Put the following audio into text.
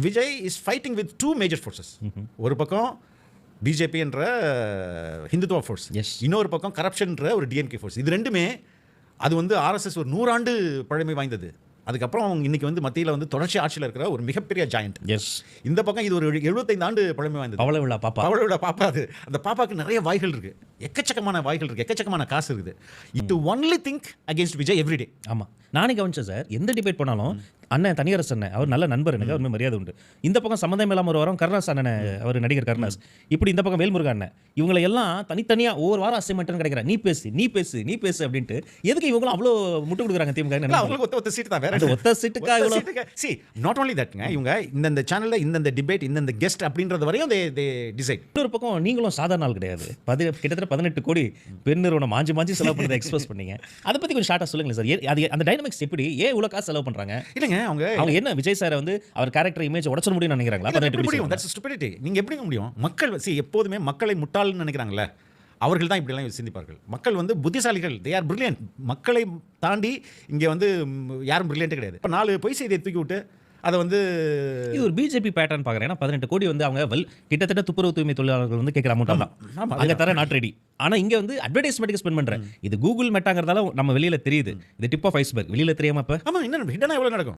Vijay is fighting with 2 major forces. ஒரு பக்கம் BJP என்ற ஹிந்துத்துவ ஃபோர்ஸ், இன்னொரு பக்கம் கரப்ஷன்ற ஒரு டிஎம்கே ஃபோர்ஸ். இது ரெண்டுமே அது வந்து ஆர்எஸ்எஸ் ஒரு 100 ஆண்டு பழமை வாய்ந்தது. அதுக்கப்புறம் இன்னைக்கு வந்து மத்தியில் வந்து தொடர்ச்சி ஆட்சியில் இருக்கிற ஒரு மிகப்பெரிய ஜாயிண்ட். இந்த பக்கம் இது ஒரு 75 ஆண்டு பழமை வாய்ந்தது. பவளவிழா பாப்பா. அது அந்த பாப்பாக்கு நிறைய வாய்கள் இருக்கு, எக்கச்சக்கமான வாய்கள் இருக்கு, எக்கச்சக்கமான காசு இருக்குது. It only think against Vijay everyday. ஆமாம், நானே கவனிச்சேன் சார். எந்த டிபேட் பண்ணாலும் அண்ணன் தனியரசு அண்ணன், அவர் நல்ல நண்பர், எனக்கு அவர் மரியாதை உண்டு. இந்த பக்கம் சம்மந்தம் இல்லாமல் ஒரு வாரம் கருணாஸ் அண்ணன், அவர் நடிகர் கருணாஸ், இப்படி இந்த பக்கம் வேல்முருகன் அண்ணன், இவங்களை எல்லாம் தனித்தனியாக ஒவ்வொரு வாரம் அசைன்மெண்ட்னு கிடைக்கிறேன். நீ பேசு அப்படின்ட்டு. எதுக்கு இவங்களும் அவ்வளோ முட்டு கொடுக்குறாங்க திமுக? அவங்களுக்கு ஒத்த சீட்டு தான், வேற ஒத்த சீட்டுக்காக. See, not only that, இவங்க இந்த சேனல்ல இந்த டிபேட், இந்த கெஸ்ட் அப்படின்றது வரையும் they decide. இன்னொரு பக்கம் நீங்களும் சாதாரண ஆள் கிடையாது. கிட்டத்தட்ட 18 கோடி பெண் நிறுவனம் மாஞ்சி செலவு பண்ணதை எக்ஸ்பிரஸ் பண்ணீங்க. அதை பத்தி கொஞ்சம் ஷார்ட்டா சொல்லுங்களேன் சார். அது அந்த டைனமிக்ஸ் எப்படி, ஏன் இவ்வளவு காசு செலவு பண்றாங்க? இல்லங்க, அவங்க என்ன விஜய் சார் வந்து அவர் கேரக்டர் இமேஜ் உடைச்சிட முடியும்னு நினைக்கிறாங்களா? 18 கோடி. That's stupidity. நீங்க எப்படி முடியும்? மக்கள் எப்போதுமே மக்களை முட்டாள்னு நினைக்கிறாங்கல்ல, அவர்கள் தான் இப்படிலாம் சிந்திப்பார்கள். மக்கள் வந்து புத்திசாலிகள், தே ஆர் பிரில்லியன்ட். மக்களை தாண்டி இங்கே வந்து யாரும் பிரில்லியன்ட்டே கிடையாது. இப்போ 4 பொய் செய்தியை தூக்கி விட்டு அதை வந்து இது ஒரு பிஜேபி பேட்டர்ன் பார்க்குறேன். ஏன்னா 18 கோடி வந்து அவங்க கிட்டத்தட்ட துப்புரவு தூய்மை தொழிலாளர்கள் வந்து கேட்குற அமௌண்ட் தான் அங்கே தர நாட் ரெடி. ஆனால் இங்கே வந்து அட்வர்டைஸ்மெண்ட்டுக்கு ஸ்பெண்ட் பண்ணுறேன். இது கூகுள் மெட்டாங்கிறதால நம்ம வெளியில் தெரியுது. இது டிப் ஆஃப் ஐஸ்பர்க், வெளியில் தெரியாமல் இப்போ ஆமாம், என்ன ஹிடனா எவ்வளோ நடக்கும்.